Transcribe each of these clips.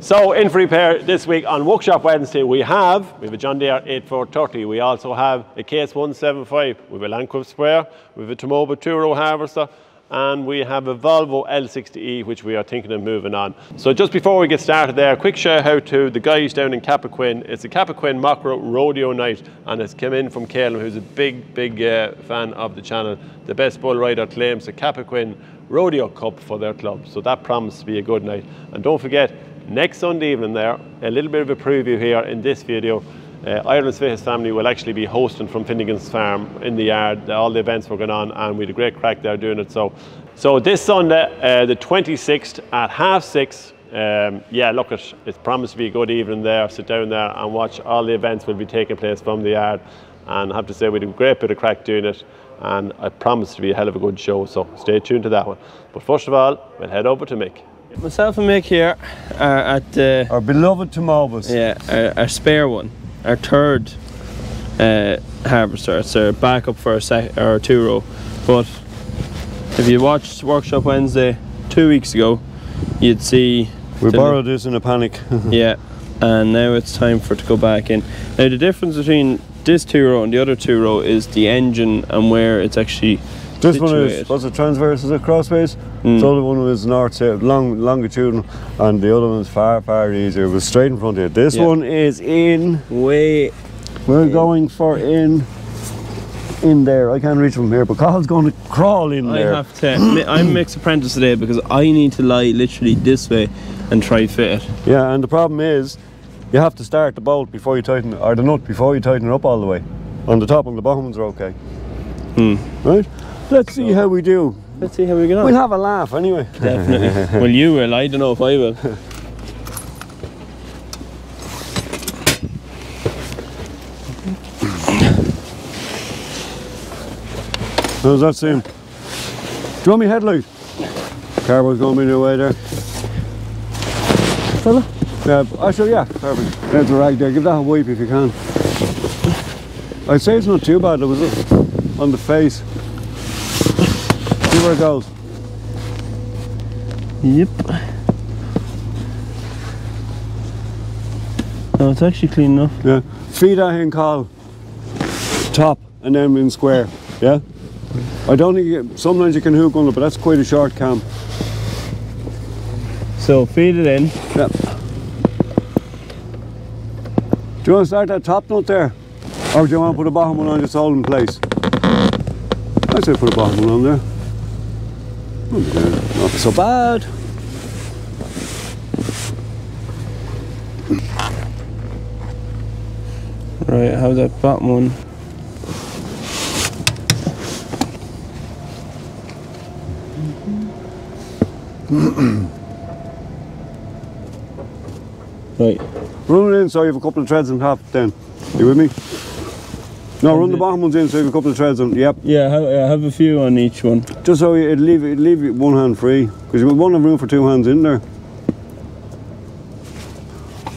So in for repair this week on Workshop Wednesday we have a John Deere 8430, we also have a Case 175, we have a Landquip sprayer, we have a Tumoba 2-row harvester, and we have a Volvo L60E which we are thinking of moving on. So just before we get started there, a quick shout out to the guys down in Cappoquin. It's a Cappoquin mock rodeo night and it's come in from Kaylem, who's a big fan of the channel. The best bull rider claims the Cappoquin Rodeo Cup for their club, so that promises to be a good night. And don't forget, next Sunday evening there, a little bit of a preview here in this video. Ireland's Fittest family will actually be hosting from Finnegan's Farm in the yard. All the events were going on and we had a great crack there doing it. So this Sunday, the 26th at 6:30, yeah, look, it's promised to be a good evening there. Sit down there and watch. All the events will be taking place from the yard. And I have to say we had a great bit of crack doing it. And I promise to be a hell of a good show. So stay tuned to that one. But first of all, we'll head over to Mick. Myself and Mick here are at our beloved Tumobas. Yeah, our spare one, our third harvester. It's our backup for our 2-row. But if you watched Workshop Wednesday 2 weeks ago, you'd see we borrowed this in a panic. Yeah, and now it's time for it to go back in. Now the difference between this 2-row and the other 2-row is the engine and where it's actually this situated. One is, what's it, transverse, is it crossways? The other one was north-south, longitudinal, and the other one's far easier. It was straight in front of it. This one is in, we're going for in there. I can't reach from here, but Carl's going to crawl in there. I'm Mick's apprentice today because I need to lie literally this way and try fit it. Yeah, and the problem is, you have to start the bolt before you tighten it, or the nut before you tighten it up all the way. On the top and the bottom ones are okay. Right? Let's see how we do. Let's see how we get on. We'll have a laugh anyway. Definitely. Well, you will. I don't know if I will. How's that seem? Do you want me headlight? Carbo's going to be your way there. Fella? Yeah, actually, yeah, perfect. There's a rag there. Give that a wipe if you can. I'd say it's not too bad. It was on the face. See where it goes. Yep. No, it's actually clean enough. Yeah. Feed that in, Carl. Top and then in square. Yeah. I don't think sometimes you can hook on it, but that's quite a short cam. So feed it in. Yeah. Do you want to start that top nut there? Or do you want to put a bottom one on just hold in place? I'd say put a bottom one on there. Not so bad. Right, how's that bottom one? Right. Run it in so you have a couple of threads on top then. You with me? No, run the bottom ones in so you have a couple of threads on. Yep. Yeah, I have a few on each one. Just so it'd leave you one hand free. Because you won't have room for two hands in there.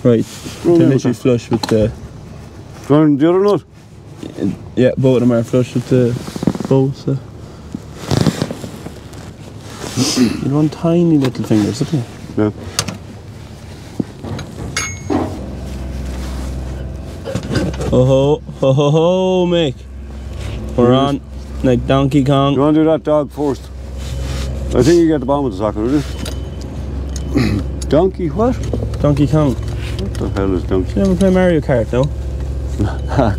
Right. They're literally flush with the... Run the other nut? Yeah, both of them are flush with the both. So. You want tiny little fingers, don't you? Yeah. Ho ho, Mick. We're on like Donkey Kong. You want to do that dog first? I think you get the bottom of the socket, would you? Donkey what? Donkey Kong. What the hell is Donkey? You never play Mario Kart, no?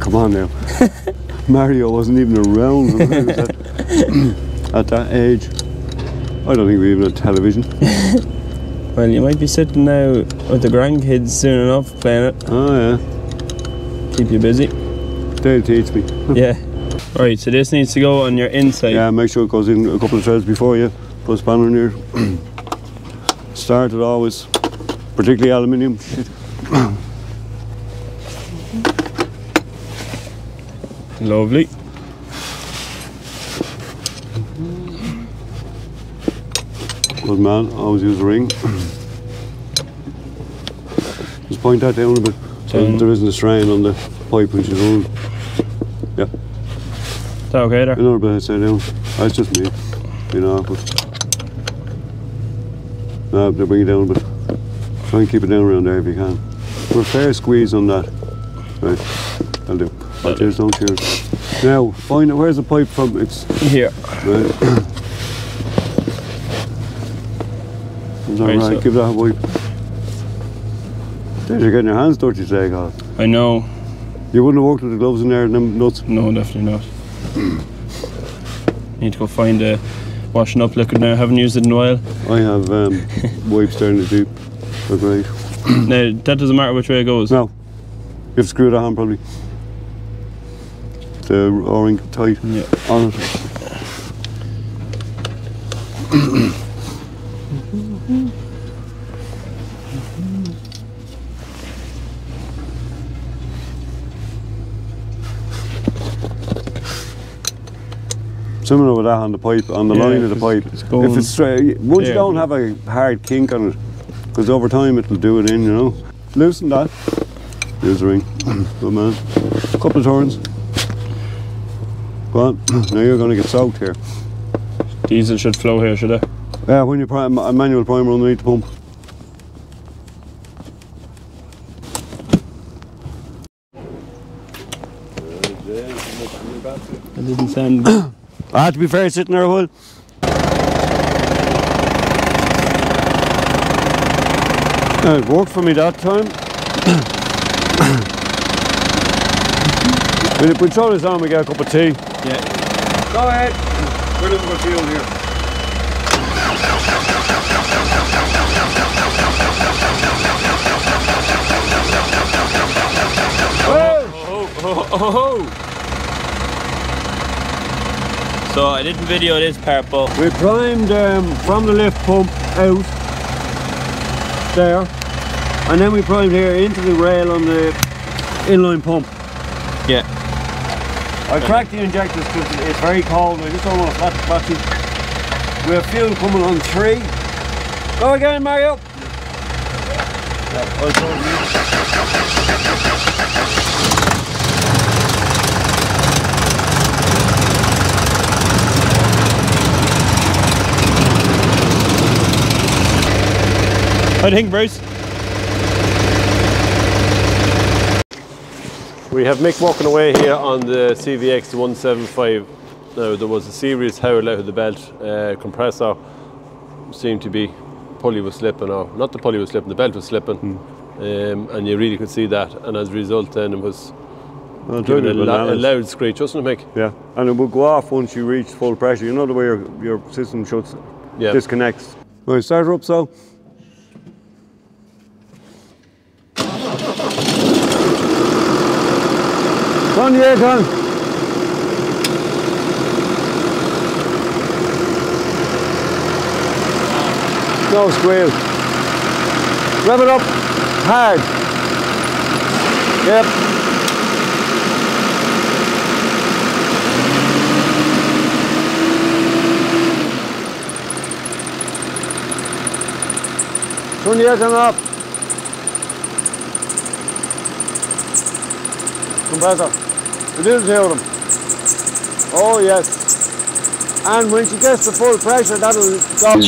Come on now. Mario wasn't even around when I was at that age. I don't think we even had television. Well, you might be sitting now with the grandkids soon enough playing it. Oh yeah. Keep you busy. They'll teach me. Yeah. Right, so this needs to go on your inside. Yeah, make sure it goes in a couple of threads before you put a spanner in here. Start it always, particularly aluminium. Lovely. Good man, always use a ring. Just point that down a bit so there isn't a strain on the pipe when she's on. Yeah. Is that okay there? Another bit upside down. That's just me. You know, but no, they bring it down a bit. Try and keep it down around there if you can. Put a fair squeeze on that. Right, I'll do. Cheers, don't cheers. Now, find it. Where's the pipe from? It's here. Right. Is that right? Give that a wipe. Then you're getting your hands dirty today, God. I know. You wouldn't have worked with the gloves in there and them nuts? No, definitely not. Need to go find a washing up liquid now. I haven't used it in a while. I have wipes down the Jeep. They're great. Now, that doesn't matter which way it goes. No. You have to screw that on probably. The O-ring tight on it. Similar with that on the pipe, on the line of the pipe. If it's straight, once you don't have a hard kink on it, because over time it'll do it in, you know. Loosen that. Here's the ring. Good man. A couple of turns. Go on. Now you're going to get soaked here. Diesel should flow here, should it? Yeah, when you prime a manual primer underneath the pump. That didn't sound. I had to be fair sitting there a while. It worked for me that time. We throw this on, we get a cup of tea. Yeah. Go ahead. We're looking for fuel here. So I didn't video this part, but we primed from the lift pump out there, and then we primed here into the rail on the inline pump. Yeah. I cracked the injectors because it's very cold. I just don't want to flat the battery. We have fuel coming on 3. Go again, Mario. I think, Bruce. We have Mick walking away here on the CVX 175. Now there was a serious howl out of the belt. Compressor seemed to be, pulley was slipping, or not the pulley was slipping, the belt was slipping. And you really could see that, and as a result then it was giving a loud screech, wasn't it, Mick? Yeah, and it would go off once you reach full pressure. You know the way your system shuts, disconnects. Right, start her up so. 28 on. No squeal. Rev it up hard. Yep. Turn the aircon up. Compressor. We did two of them. Oh yes. And when she gets to full pressure, that'll stop.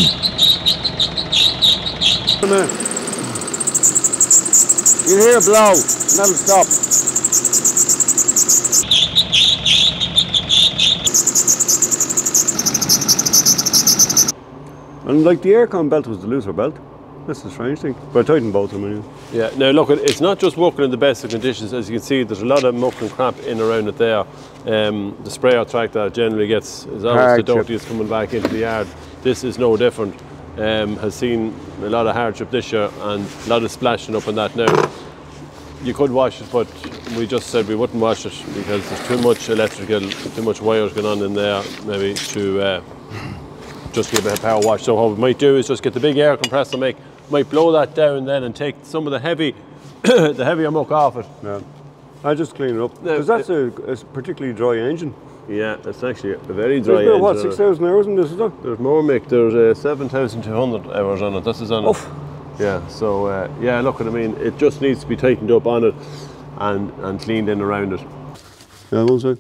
You hear a blow, and that'll stop. And like the aircon belt was the looser belt. That's the strange thing. But I tightened both of them anyway. Yeah, now look, it's not just working in the best of conditions. As you can see, there's a lot of muck and crap in around it there. The sprayer track that generally gets, is always the dirtiest coming back into the yard. This is no different. Has seen a lot of hardship this year and a lot of splashing up on that now. You could wash it, but we just said we wouldn't wash it because there's too much electrical, too much wires going on in there, maybe to just give it a power wash. So what we might do is just get the big air compressor, might blow that down then and take some of the heavy, the heavier muck off it. Yeah, I'll just clean it up because that's a particularly dry engine. Yeah, it's actually a very dry engine. What, 6,000 hours in this, is there? There's more, Mick. There's 7,200 hours on it. This is on it. Yeah, so yeah, look, I mean, it just needs to be tightened up on it and cleaned in around it. Yeah, one sec.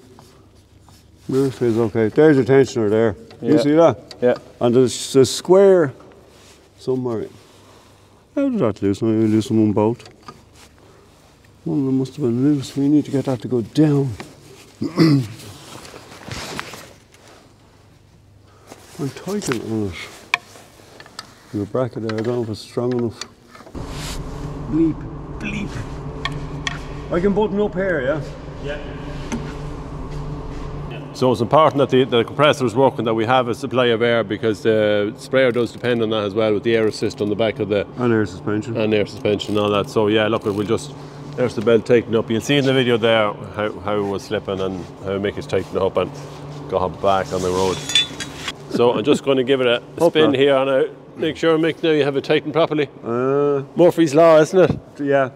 No, it feels okay. There's your tensioner there. You see that? Yeah. And there's a square somewhere. How did that loosen? I loosened one bolt. One of them must have been loose. We need to get that to go down. I'm tighten on it. The bracket there, I don't know if it's strong enough. Bleep, bleep. I can button up here, yeah? Yeah. So it's important that the compressor is working, that we have a supply of air, because the sprayer does depend on that as well, with the air assist on the back of the... And air suspension. And air suspension and all that. So yeah, look, we'll just... There's the belt tightened up. You'll see in the video there how it was slipping and how Mick is tightening up and got back on the road. So I'm just going to give it a spin here and make sure, Mick, now you have it tightened properly. Murphy's Law, isn't it? Yeah.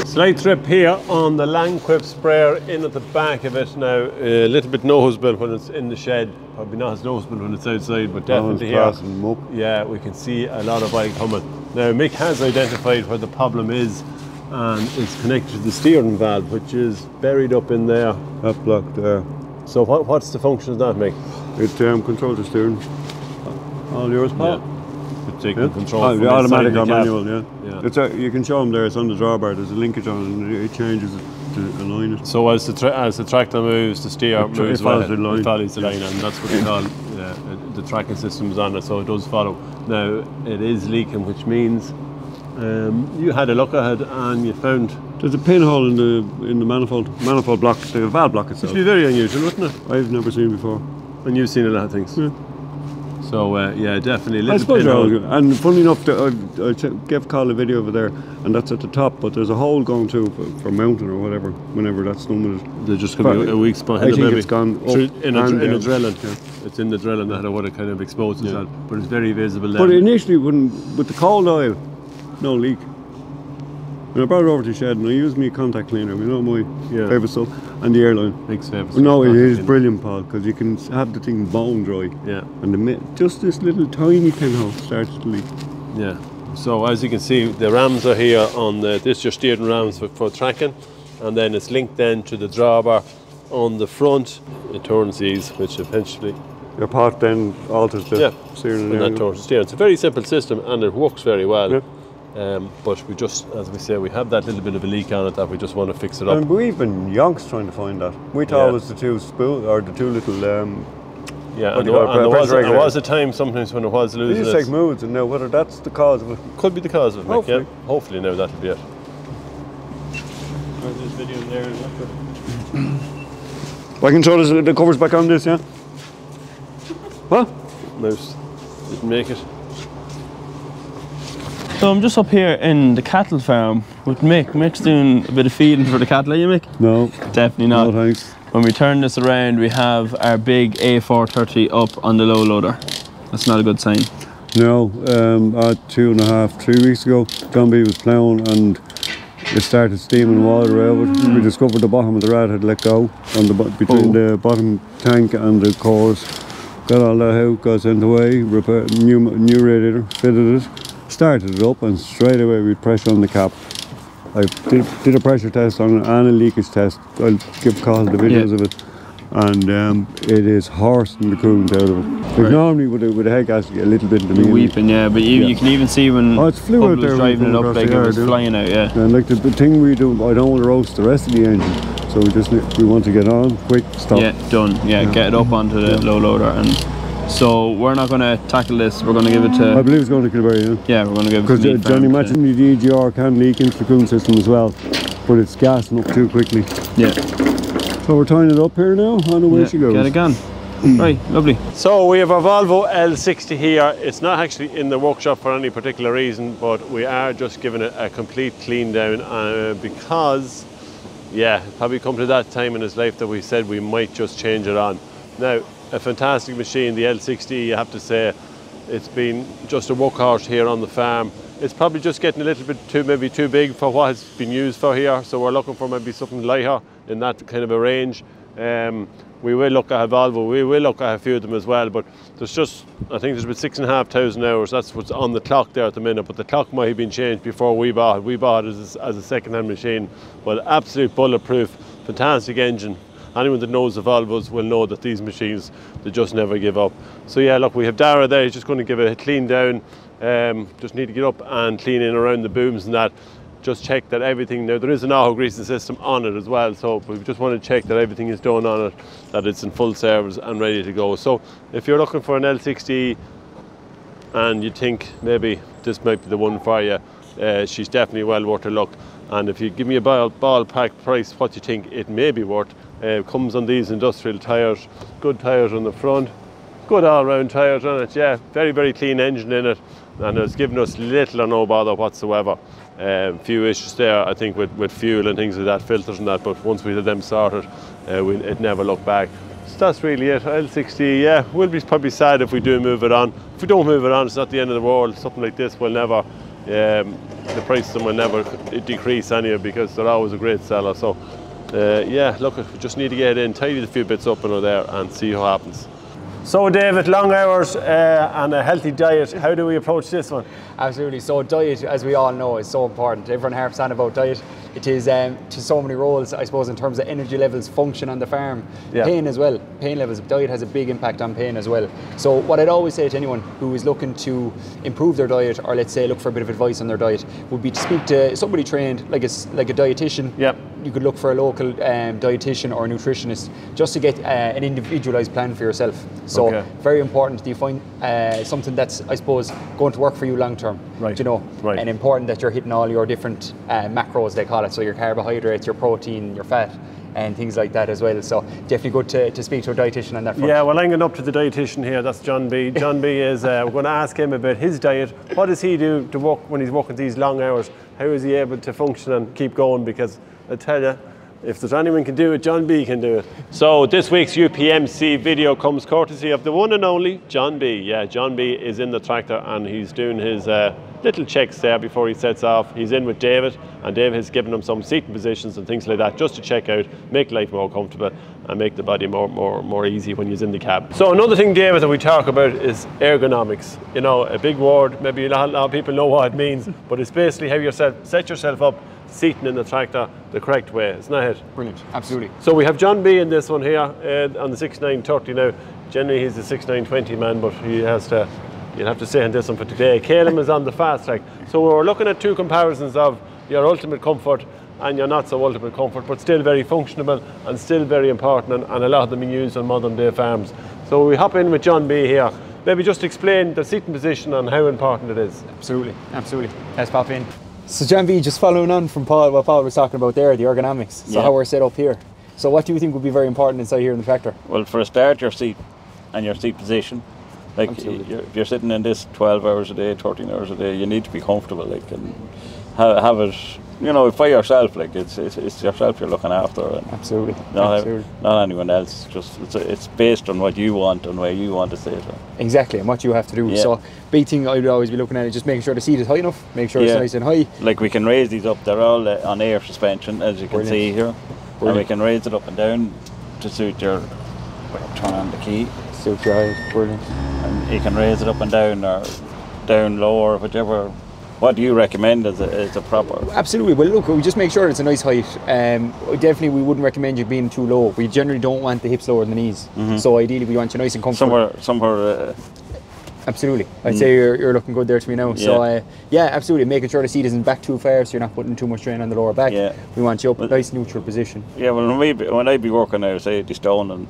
Slight trip here on the Landquip sprayer in at the back of it now. A little bit noticeable when it's in the shed. Probably not as noticeable when it's outside, but definitely here. Yeah, we can see a lot of oil coming. Now Mick has identified where the problem is, and it's connected to the steering valve, which is buried up in there. That block there. So what's the function of that, Mick? It controls the steering. All yours, Paul? Yeah. Taking control from the automatic or the manual, yeah. It's you can show them there, it's on the drawbar, there's a linkage on it, and it changes it to align it. So as the tractor moves, the steer moves, it follows the line. It follows the line, and that's what we call the tracking system is on it, so it does follow. Now, it is leaking, which means you had a look at it and you found... There's a pinhole in the manifold block, the valve block itself. Which would be very unusual, wouldn't it? I've never seen before. And you've seen a lot of things. Yeah. So yeah, definitely a little I suppose pinhole. And funny enough, I gave Carl a video over there, and that's at the top, but there's a hole going to for mounting or whatever, whenever that's done with it. There just could be a weak spot. I think it's gone up in a drilling. Yeah. It's in the drilling that would have kind of exposed itself, but it's very visible there. But initially, with the cold oil, no leak. When I brought it over to the shed and I used my contact cleaner, you know, my favourite stuff, and the airline. Big favourite. No, it is brilliant, Paul, because you can have the thing bone dry. Yeah. And just this little tiny pinhole starts to leak. Yeah. So as you can see, the rams are here on this is your steering rams for tracking, and then it's linked then to the drawbar on the front. It turns these, which eventually... Your part then alters the steering. And that turns the steering. It's a very simple system and it works very well. Yeah. But we just, as we say, we have that little bit of a leak on it that we just want to fix it up. And we've been yonks trying to find that. We thought it was the two spool or the two little. Yeah, and there was a time sometimes when it was losing. They just take moods, and now whether that's the cause of it. Could be the cause of it. Hopefully. Yeah. Hopefully now that'll be it. There's video there. I can throw the covers back on this, yeah. What? Mouse didn't make it. So I'm just up here in the cattle farm with Mick. Mick's doing a bit of feeding for the cattle, are you, Mick? No. Definitely not. No thanks. When we turn this around, we have our big A430 up on the low loader. That's not a good sign. No, 2.5, 3 weeks ago, John B was ploughing and it started steaming water out. We discovered the bottom of the rad had let go on between the bottom tank and the cores. Got all that out, got sent away, repaired, new radiator, fitted it, started it up, and straight away we pressure on the cap. I did a pressure test on it and a leakage test. I'll give Carl the videos of it, and it is horsing the coolant out of it. Like normally with a head gas you get a little bit in the beginning. Weeping, yeah, but you can even see when it's flew out there driving it up like it was flying out, yeah. And like the thing we do, I don't want to roast the rest of the engine, so we want to get on, quick, stop. Yeah, done. Yeah, get it up onto the low loader, and so we're not going to tackle this. We're going to give it to... I believe it's going to Kilberry, yeah. Yeah, we're going to give it to because Johnny mentioned the EGR can leak into the cooling system as well, but it's gassing up too quickly. Yeah. So we're tying it up here now, on the way she goes. Get it gone. Right, lovely. So we have our Volvo L60 here. It's not actually in the workshop for any particular reason, but we are just giving it a complete clean down because, yeah, it's probably come to that time in his life that we said we might just change it on. Now, a fantastic machine, the L60E, you have to say. It's been just a workhorse here on the farm. It's probably just getting a little bit maybe too big for what it's been used for here, so we're looking for maybe something lighter in that kind of a range. We will look at a Volvo, we will look at a few of them as well, but there's just, I think there's about 6,500 hours, that's what's on the clock there at the minute, but the clock might have been changed before we bought it. We bought it as a second-hand machine, but absolute bulletproof, fantastic engine. Anyone that knows the Volvos will know that these machines, they just never give up. So yeah, look, we have Dara there, he's just going to give it a clean down, just need to get up and clean in around the booms and that. Just check that everything, now there is an auto greasing system on it as well, so we just want to check that everything is done on it, that it's in full service and ready to go. So if you're looking for an L60E and you think maybe this might be the one for you, she's definitely well worth a look. And if you give me a ballpark price what you think it may be worth, it comes on these industrial tyres, good tyres on the front, good all-round tyres on it, yeah, very, very clean engine in it, and it's given us little or no bother whatsoever. Few issues there, I think, with fuel and things like that, filters and that, but once we had them sorted, it never looked back. So that's really it. L60, yeah, we'll be probably sad if we do move it on. If we don't move it on, it's not the end of the world. Something like this will never, the price of them will never decrease anyway, because they're always a great seller. So yeah, look, we just need to get in, tidy a few bits up under there and see what happens. So David, long hours and a healthy diet, how do we approach this one? Absolutely, so diet, as we all know, is so important. Everyone harps on about diet. It is to so many roles, I suppose, in terms of energy levels, function on the farm, pain as well, pain levels. Diet has a big impact on pain as well. So what I'd always say to anyone who is looking to improve their diet, or let's say look for a bit of advice on their diet, would be to speak to somebody trained, like a dietitian. Yep. You could look for a local dietitian or a nutritionist just to get an individualised plan for yourself. So very important that you find something that's, I suppose, going to work for you long term. Right. You know, and important that you're hitting all your different macros, they call it. So your carbohydrates, your protein, your fat, and things like that as well. So definitely good to speak to a dietitian on that front. Yeah, well, I'm going up to the dietitian here. That's John B. John B is, we're going to ask him about his diet. What does he do to work when he's working these long hours? How is he able to function and keep going? Because I tell you, if there's anyone can do it, John B can do it. So this week's UPMC video comes courtesy of the one and only John B. Yeah, John B is in the tractor and he's doing his little checks there before he sets off. He's in with David, and David has given him some seating positions and things like that just to check out, make life more comfortable and make the body more easy when he's in the cab. So another thing, David, that we talk about is ergonomics. You know, a big word, maybe not a lot of people know what it means, but it's basically how you set yourself up seating in the tractor the correct way. It's not it. Brilliant, absolutely. So we have John B in this one here on the 6930 now. Generally he's the 6920 man, but he has to, you'll have to say on this one for today. Kaylem is on the fast track. So we're looking at two comparisons of your ultimate comfort and your not so ultimate comfort, but still very functional and still very important, and a lot of them being used on modern day farms. So we hop in with John B here. Maybe just explain the seating position and how important it is. Absolutely, absolutely. Let's pop in. So John B, just following on from Paul, what Paul was talking about there, the ergonomics, so how we're set up here. So what do you think would be very important inside here in the tractor? Well, for a start, your seat and your seat position. Like if you're sitting in this 12 hours a day, 13 hours a day, you need to be comfortable, like, and have it, you know, for yourself. Like it's yourself you're looking after, and absolutely, not anyone else. Just it's based on what you want and where you want to sit. Exactly, and what you have to do. So big thing I'd always be looking at is just making sure the seat is high enough, make sure it's nice and high. Like we can raise these up, they're all on air suspension, as you can see here. And we can raise it up and down to suit your, turn on the key. Suit your height, brilliant. And you can raise it up and down, or down low, or whichever. What do you recommend as a proper? Absolutely. Well, look, we just make sure it's a nice height. Definitely, we wouldn't recommend you being too low. We generally don't want the hips lower than the knees. So ideally, we want you nice and comfortable. Somewhere. Absolutely. I'd say you're looking good there to me now. Yeah. So yeah, absolutely. Making sure the seat isn't back too far, so you're not putting too much strain on the lower back. Yeah. We want you up in a nice neutral position. Yeah. Well, when I'd be working out, say 80 stone, and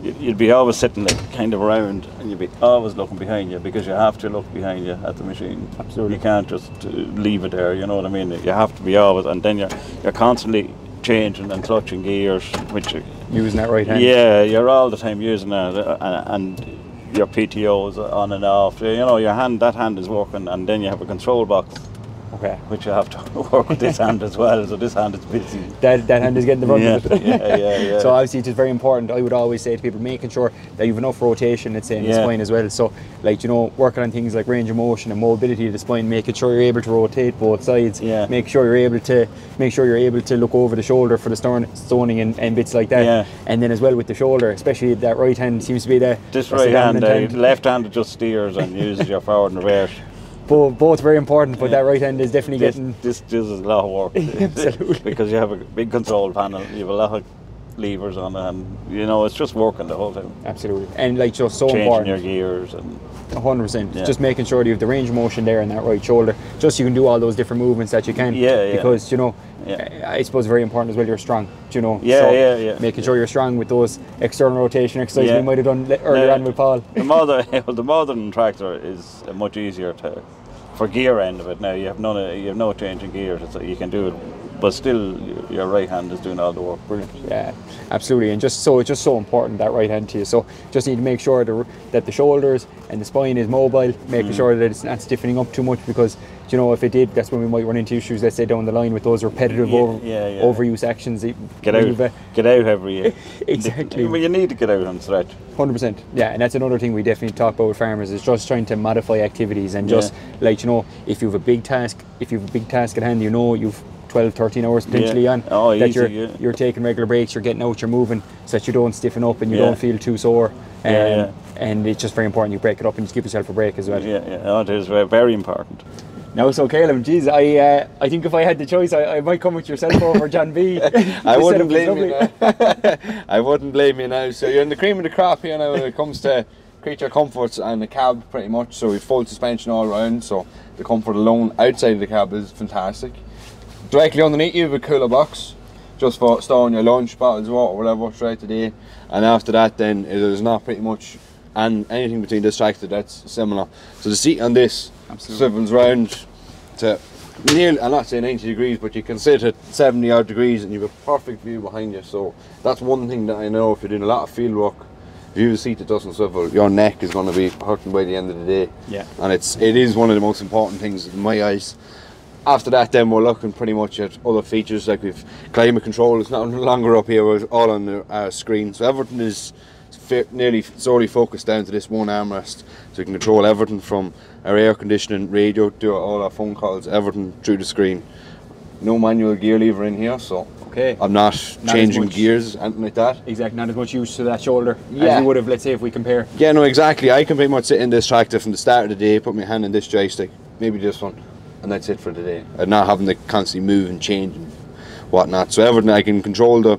you'd be always sitting like kind of around, and you'd be always looking behind you, because you have to look behind you at the machine. Absolutely. You can't just leave it there. You know what I mean? You have to be always, and then you're constantly changing and clutching gears, which using that right hand. Yeah, you're all the time using that, and your PTO is on and off. You know, that hand is working, and then you have a control box Okay. Which you have to work with this hand as well, so this hand is busy. That hand is getting the brunt of it. Yeah. So obviously it's just very important. I would always say to people, making sure that you have enough rotation, let's say, in the spine as well. So, like, you know, working on things like range of motion and mobility of the spine, making sure you're able to rotate both sides. Yeah. Make sure you're able to look over the shoulder for the stoning and bits like that. Yeah. And then as well with the shoulder, especially that right hand seems to be this right hand. Left hand just steers and uses your forward and reverse. Both very important, but that right hand is definitely getting... This is a lot of work. Absolutely. Because you have a big control panel, you have a lot of levers on it, and you know, it's just working the whole time. Absolutely. And like, just so changing important. Your gears and... 100%. Just making sure that you have the range of motion there in that right shoulder, just so you can do all those different movements that you can. Because, you know, I suppose very important as well, you're strong, you know. Making sure you're strong with those external rotation exercises we might have done earlier on with Paul. The modern tractor is much easier for gear end of it now. You have no change in gears, you can do it, but still your right hand is doing all the work. Brilliant. Yeah, absolutely. And it's just so important, that right hand to you. So just need to make sure that the shoulders and the spine is mobile, making sure that it's not stiffening up too much, because, you know, if it did, that's when we might run into issues, let's say, down the line with those repetitive overuse actions. Get out every year. Exactly. You need to get out and stretch. 100%. Yeah, and that's another thing we definitely talk about with farmers, is just trying to modify activities and just, like, you know, if you have a big task at hand, you know, you've 12-13 hours potentially on, that you're taking regular breaks, you're getting out, you're moving, so that you don't stiffen up and you don't feel too sore. And it's just very important you break it up and just give yourself a break as well. It is very important. Now, so Kaylem, geez, I think if I had the choice, I might come with yourself over John B. I wouldn't blame you now. I wouldn't blame you now. So you're in the cream of the crop here now when it comes to creature comforts and the cab, pretty much. So we've full suspension all around, so the comfort alone outside of the cab is fantastic. Directly underneath you have a cooler box, just for storing your lunch, bottles of water, whatever, throughout the day. And after that, then there's not pretty much anything between this tractor that's similar. So the seat on this swivels round to nearly, I'm not saying 90 degrees, but you can sit at 70 odd degrees and you have a perfect view behind you. So that's one thing that I know, if you're doing a lot of field work, if you have a seat that doesn't swivel, your neck is going to be hurting by the end of the day. And it is one of the most important things in my eyes. After that, then we're looking pretty much at other features, like we've climate control. It's no longer up here, we're all on the screen, so everything is nearly solely focused down to this one armrest, so we can control everything from our air conditioning, radio, do all our phone calls, everything through the screen. No manual gear lever in here, so I'm not changing gears, anything like that. Exactly, not as much use to that shoulder as you would have, let's say, if we compare. Yeah, no, exactly. I can pretty much sit in this tractor from the start of the day, put my hand in this joystick, maybe this one, and that's it for the day. I'm not having to constantly move and change and whatnot. So everything, I can control the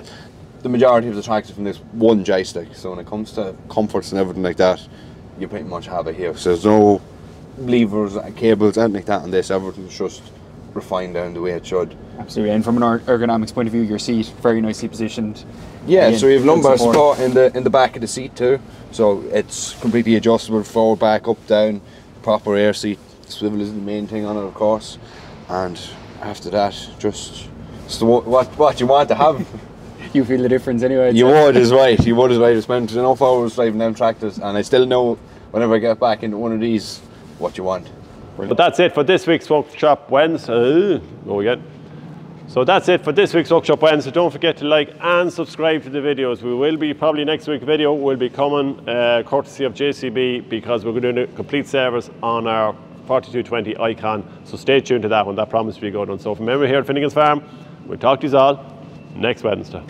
majority of the tractor from this one joystick. So when it comes to comforts and everything like that, you pretty much have it here. So there's no levers, cables, anything like that on this. Everything's just refined down the way it should. Absolutely. And from an ergonomics point of view, your seat very nicely positioned. Yeah, again, so we have lumbar support in the back of the seat too. So it's completely adjustable, forward, back, up, down, proper air seat. Swivel is the main thing on it, of course, and after that, just what you want to have. You feel the difference anyway. You would is right. You would is right. I spent enough hours driving them tractors, and I still know whenever I get back into one of these, what you want. But that's it for this week's Workshop Wednesday. So that's it for this week's Workshop Wednesday. Don't forget to like and subscribe to the videos. We will be, probably next week's video will be coming courtesy of JCB, because we're doing a complete service on our 4220 Icon, so stay tuned to that one. That promises to be a good one. So from memory here at Finnegan's Farm, we'll talk to you all next Wednesday.